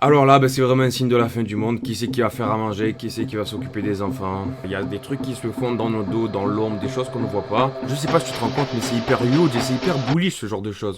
Alors là, c'est vraiment un signe de la fin du monde. Qui c'est qui va faire à manger? Qui c'est qui va s'occuper des enfants? Il y a des trucs qui se font dans nos dos, dans l'ombre, des choses qu'on ne voit pas. Je sais pas si tu te rends compte, mais c'est hyper huge et c'est hyper bullish ce genre de choses.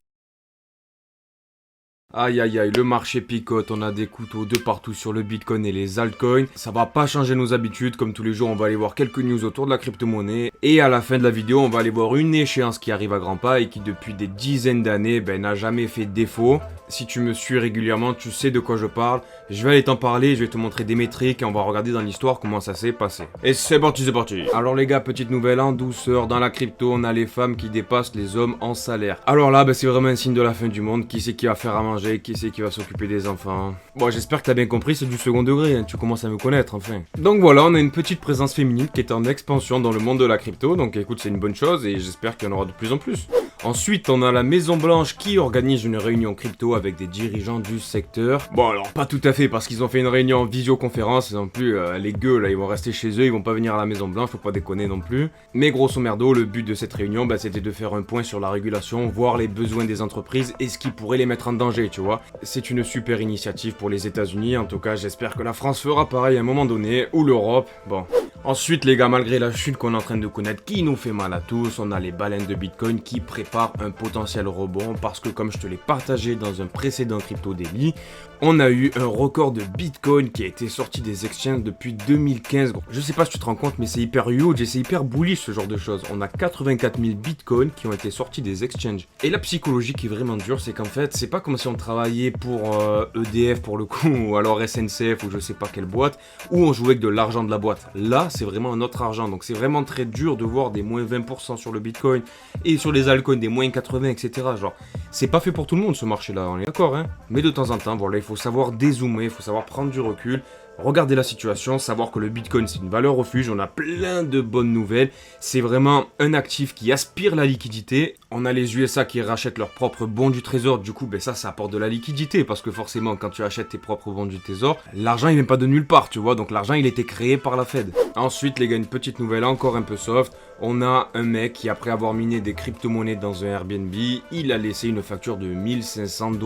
Aïe aïe aïe, le marché picote, on a des couteaux de partout sur le Bitcoin et les altcoins. Ça va pas changer nos habitudes, comme tous les jours on va aller voir quelques news autour de la crypto-monnaie. Et à la fin de la vidéo, on va aller voir une échéance qui arrive à grands pas et qui depuis des dizaines d'années n'a jamais fait défaut. Si tu me suis régulièrement, tu sais de quoi je parle. Je vais aller t'en parler, je vais te montrer des métriques et on va regarder dans l'histoire comment ça s'est passé. Et c'est parti, c'est parti. Alors les gars, petite nouvelle en douceur, dans la crypto, on a les femmes qui dépassent les hommes en salaire. Alors là, c'est vraiment un signe de la fin du monde. Qui c'est qui va faire à manger? Qui c'est qui va s'occuper des enfants? Bon, j'espère que t'as bien compris, c'est du second degré, hein. Tu commences à me connaître enfin. Donc voilà, on a une petite présence féminine qui est en expansion dans le monde de la crypto. Donc écoute, c'est une bonne chose et j'espère qu'il y en aura de plus en plus. Ensuite, on a la Maison Blanche qui organise une réunion crypto avec des dirigeants du secteur. Bon, alors pas tout à fait parce qu'ils ont fait une réunion en visioconférence. Non plus, les gueux là, ils vont rester chez eux, ils vont pas venir à la Maison Blanche, faut pas déconner non plus. Mais grosso merdo, le but de cette réunion, c'était de faire un point sur la régulation, voir les besoins des entreprises et ce qui pourrait les mettre en danger, tu vois. C'est une super initiative pour les États-Unis. En tout cas, j'espère que la France fera pareil à un moment donné, ou l'Europe. Bon. Ensuite, les gars, malgré la chute qu'on est en train de connaître, qui nous fait mal à tous, on a les baleines de Bitcoin qui préparent un potentiel rebond parce que, comme je te l'ai partagé dans un précédent Crypto Daily, on a eu un record de Bitcoin qui a été sorti des exchanges depuis 2015. Je sais pas si tu te rends compte, mais c'est hyper huge et c'est hyper bullish ce genre de choses. On a 84 000 Bitcoins qui ont été sortis des exchanges. Et la psychologie qui est vraiment dure, c'est qu'en fait, c'est pas comme si on travaillait pour EDF pour le coup, ou alors SNCF ou je sais pas quelle boîte, où on jouait avec de l'argent de la boîte. Là, c'est vraiment un autre argent. Donc c'est vraiment très dur de voir des moins 20% sur le Bitcoin et sur les altcoins des moins 80, etc. Genre, c'est pas fait pour tout le monde ce marché-là, on est d'accord, hein. Mais de temps en temps, voilà, il faut savoir dézoomer, il faut savoir prendre du recul, regarder la situation, savoir que le Bitcoin c'est une valeur refuge, on a plein de bonnes nouvelles, c'est vraiment un actif qui aspire la liquidité, on a les USA qui rachètent leurs propres bons du trésor, du coup ça apporte de la liquidité, parce que forcément quand tu achètes tes propres bons du trésor, l'argent il vient pas de nulle part, tu vois, donc l'argent il était créé par la Fed. Ensuite les gars, une petite nouvelle encore un peu soft, on a un mec qui après avoir miné des crypto-monnaies dans un Airbnb, il a laissé une facture de 1500 $.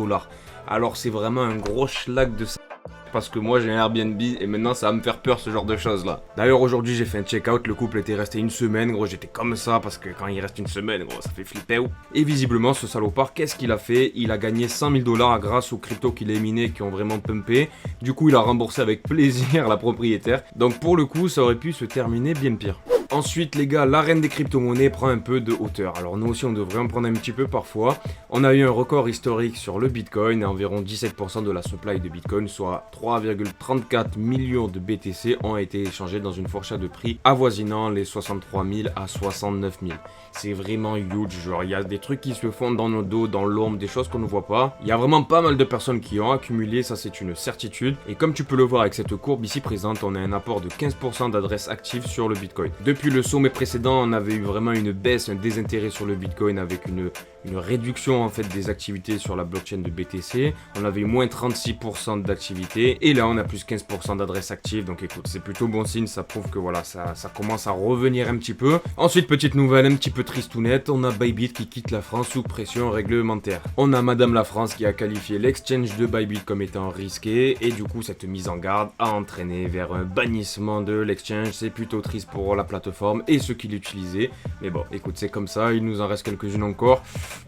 Alors c'est vraiment un gros schlag de ça. Parce que moi j'ai un Airbnb et maintenant ça va me faire peur ce genre de choses là. D'ailleurs aujourd'hui j'ai fait un check-out, le couple était resté une semaine, gros j'étais comme ça parce que quand il reste une semaine, gros ça fait flipper. Et visiblement ce salopard, qu'est-ce qu'il a fait? Il a gagné 100 000 $ grâce aux cryptos qu'il a minés qui ont vraiment pumpé. Du coup il a remboursé avec plaisir la propriétaire. Donc pour le coup ça aurait pu se terminer bien pire. Ensuite les gars, l'arène des crypto-monnaies prend un peu de hauteur. Alors nous aussi on devrait en prendre un petit peu parfois. On a eu un record historique sur le Bitcoin, environ 17% de la supply de Bitcoin, soit 3,34 millions de BTC ont été échangés dans une fourchette de prix avoisinant les 63 000 à 69 000. C'est vraiment huge, genre il y a des trucs qui se font dans nos dos, dans l'ombre, des choses qu'on ne voit pas. Il y a vraiment pas mal de personnes qui ont accumulé, ça c'est une certitude. Et comme tu peux le voir avec cette courbe ici présente, on a un apport de 15% d'adresses actives sur le Bitcoin. Depuis le sommet précédent, on avait eu vraiment une baisse, un désintérêt sur le Bitcoin avec une réduction en fait des activités sur la blockchain de BTC. On avait eu moins 36% d'activité et là on a plus 15% d'adresses actives. Donc écoute, c'est plutôt bon signe, ça prouve que voilà, ça commence à revenir un petit peu. Ensuite, petite nouvelle un petit peu tristounette, on a Bybit qui quitte la France sous pression réglementaire. On a Madame la France qui a qualifié l'exchange de Bybit comme étant risqué et du coup cette mise en garde a entraîné vers un bannissement de l'exchange. C'est plutôt triste pour la plateforme et ceux qui l'utilisaient. Mais bon, écoute, c'est comme ça, il nous en reste quelques-unes encore.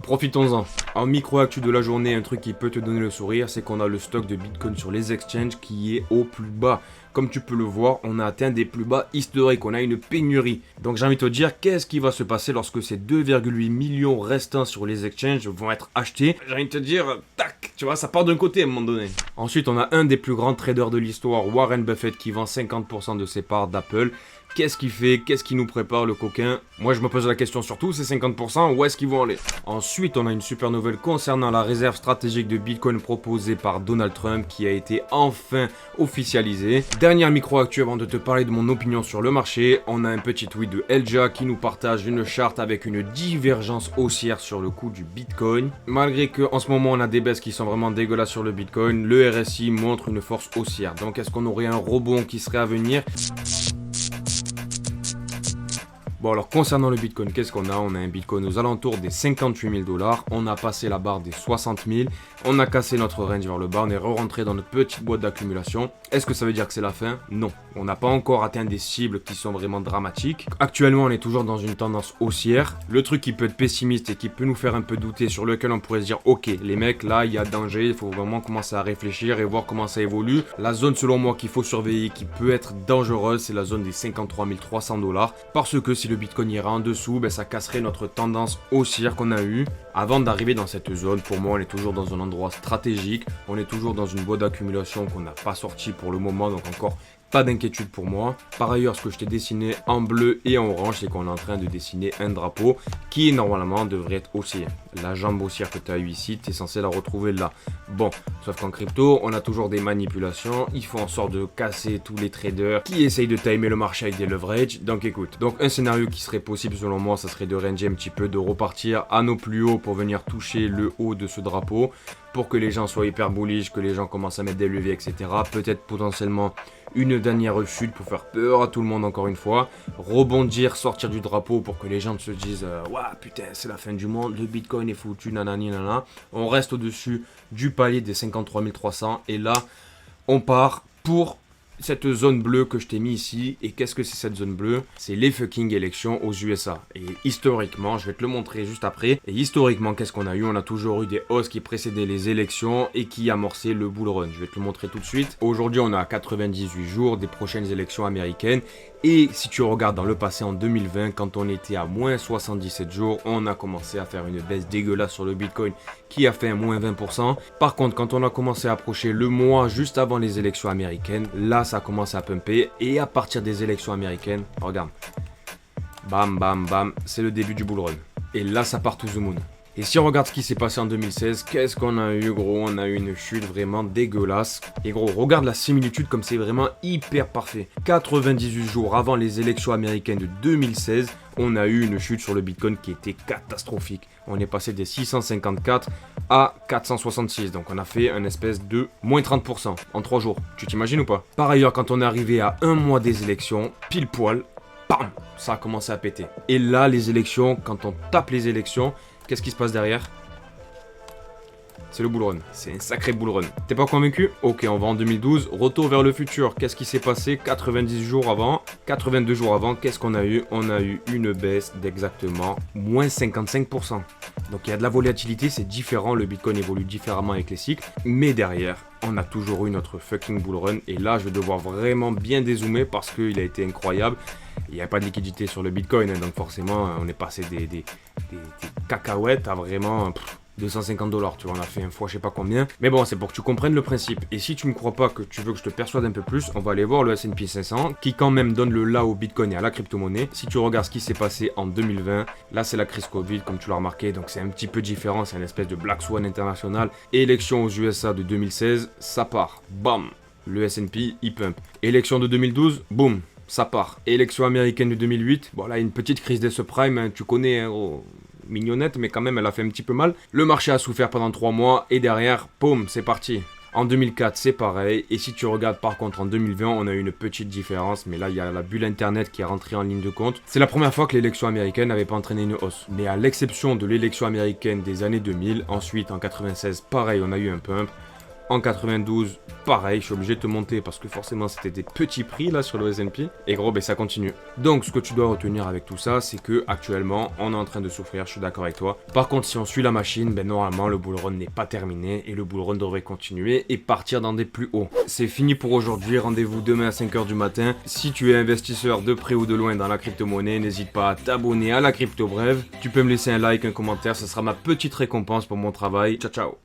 Profitons-en. En micro-actu de la journée, un truc qui peut te donner le sourire, c'est qu'on a le stock de Bitcoin sur les exchanges qui est au plus bas. Comme tu peux le voir, on a atteint des plus bas historiques, on a une pénurie. Donc j'ai envie de te dire, qu'est-ce qui va se passer lorsque ces 2,8 millions restants sur les exchanges vont être achetés? J'ai envie de te dire, tac, tu vois, ça part d'un côté à un moment donné. Ensuite, on a un des plus grands traders de l'histoire, Warren Buffett, qui vend 50% de ses parts d'Apple. Qu'est-ce qu'il fait? Qu'est-ce qui nous prépare le coquin? Moi je me pose la question surtout, ces 50%, où est-ce qu'ils vont aller? Ensuite, on a une super nouvelle concernant la réserve stratégique de Bitcoin proposée par Donald Trump qui a été enfin officialisée. Dernière micro-actu avant de te parler de mon opinion sur le marché, on a un petit tweet de Elja qui nous partage une charte avec une divergence haussière sur le coût du Bitcoin. Malgré que en ce moment on a des baisses qui sont vraiment dégueulasses sur le Bitcoin, le RSI montre une force haussière. Donc est-ce qu'on aurait un rebond qui serait à venir? Bon alors concernant le Bitcoin, qu'est-ce qu'on a? On a un Bitcoin aux alentours des 58 000 $. On a passé la barre des 60 000. On a cassé notre range vers le bas. On est re-rentré dans notre petite boîte d'accumulation. Est-ce que ça veut dire que c'est la fin? Non. On n'a pas encore atteint des cibles qui sont vraiment dramatiques. Actuellement, on est toujours dans une tendance haussière. Le truc qui peut être pessimiste et qui peut nous faire un peu douter, sur lequel on pourrait se dire ok, les mecs, là, il y a danger. Il faut vraiment commencer à réfléchir et voir comment ça évolue. La zone, selon moi, qu'il faut surveiller, qui peut être dangereuse, c'est la zone des 53 300 $. Parce que si le Bitcoin ira en dessous, ben, ça casserait notre tendance haussière qu'on a eue. Avant d'arriver dans cette zone, pour moi, on est toujours dans un endroit stratégique. On est toujours dans une boîte d'accumulation qu'on n'a pas sortie pour le moment, donc encore pas d'inquiétude pour moi. Par ailleurs, ce que je t'ai dessiné en bleu et en orange, c'est qu'on est en train de dessiner un drapeau qui normalement devrait être haussier. La jambe haussière que tu as eu ici, tu es censé la retrouver là. Bon, sauf qu'en crypto, on a toujours des manipulations. Il faut en sorte de casser tous les traders qui essayent de timer le marché avec des leverage. Donc écoute, donc un scénario qui serait possible selon moi, ça serait de ranger un petit peu, de repartir à nos plus hauts pour venir toucher le haut de ce drapeau, pour que les gens soient hyper bullish, que les gens commencent à mettre des leviers, etc. Peut-être potentiellement une dernière chute pour faire peur à tout le monde encore une fois. Rebondir, sortir du drapeau pour que les gens se disent ouah putain c'est la fin du monde, le Bitcoin est foutu, nanani nanana. On reste au-dessus du palier des 53 300 et là on part pour cette zone bleue que je t'ai mis ici. Et qu'est-ce que c'est cette zone bleue? C'est les fucking élections aux USA. Et historiquement, je vais te le montrer juste après. Et historiquement, qu'est-ce qu'on a eu? On a toujours eu des hausses qui précédaient les élections et qui amorçaient le bull run. Je vais te le montrer tout de suite. Aujourd'hui, on est à 98 jours des prochaines élections américaines. Et si tu regardes dans le passé en 2020, quand on était à moins 77 jours, on a commencé à faire une baisse dégueulasse sur le Bitcoin qui a fait un moins 20%. Par contre, quand on a commencé à approcher le mois juste avant les élections américaines, là ça a commencé à pumper. Et à partir des élections américaines, regarde, bam bam bam, c'est le début du bull run. Et là ça part to the moon. Et si on regarde ce qui s'est passé en 2016, qu'est-ce qu'on a eu gros? On a eu une chute vraiment dégueulasse. Et gros, regarde la similitude comme c'est vraiment hyper parfait. 98 jours avant les élections américaines de 2016, on a eu une chute sur le Bitcoin qui était catastrophique. On est passé des 654 à 466. Donc on a fait un espèce de moins 30% en 3 jours. Tu t'imagines ou pas? Par ailleurs, quand on est arrivé à un mois des élections, pile poil, bam, ça a commencé à péter. Et là, les élections, quand on tape les élections, qu'est-ce qui se passe derrière? C'est le bull run. C'est un sacré bull run. T'es pas convaincu? Ok, on va en 2012. Retour vers le futur. Qu'est-ce qui s'est passé 90 jours avant, 82 jours avant, qu'est-ce qu'on a eu? On a eu une baisse d'exactement moins 55%. Donc il y a de la volatilité, c'est différent. Le Bitcoin évolue différemment avec les cycles. Mais derrière, on a toujours eu notre fucking bull run. Et là, je vais devoir vraiment bien dézoomer parce qu'il a été incroyable. Il n'y a pas de liquidité sur le Bitcoin, hein, donc forcément, on est passé des cacahuètes à vraiment 250 $. Tu vois, on a fait un fois je sais pas combien. Mais bon, c'est pour que tu comprennes le principe. Et si tu ne me crois pas, que tu veux que je te persuade un peu plus, on va aller voir le S&P 500 qui quand même donne le là au Bitcoin et à la crypto-monnaie. Si tu regardes ce qui s'est passé en 2020, là c'est la crise Covid comme tu l'as remarqué, donc c'est un petit peu différent, c'est une espèce de Black Swan international. Élection aux USA de 2016, ça part. Bam, le S&P il pump. Élection de 2012, boum, ça part. Élection américaine de 2008, bon là une petite crise des subprimes, hein, tu connais, hein, oh, mignonnette, mais quand même elle a fait un petit peu mal. Le marché a souffert pendant 3 mois et derrière, boum, c'est parti. En 2004, c'est pareil. Et si tu regardes par contre en 2020, on a eu une petite différence. Mais là, il y a la bulle internet qui est rentrée en ligne de compte. C'est la première fois que l'élection américaine n'avait pas entraîné une hausse. Mais à l'exception de l'élection américaine des années 2000, ensuite en 96, pareil, on a eu un pump. En 92, pareil, je suis obligé de te monter parce que forcément c'était des petits prix là sur le S&P. Et gros, ben ça continue. Donc ce que tu dois retenir avec tout ça, c'est que actuellement on est en train de souffrir, je suis d'accord avec toi. Par contre, si on suit la machine, ben normalement le bull run n'est pas terminé et le bull run devrait continuer et partir dans des plus hauts. C'est fini pour aujourd'hui, rendez-vous demain à 5h du matin. Si tu es investisseur de près ou de loin dans la crypto-monnaie, n'hésite pas à t'abonner à la Crypto Brève. Tu peux me laisser un like, un commentaire, ça sera ma petite récompense pour mon travail. Ciao ciao.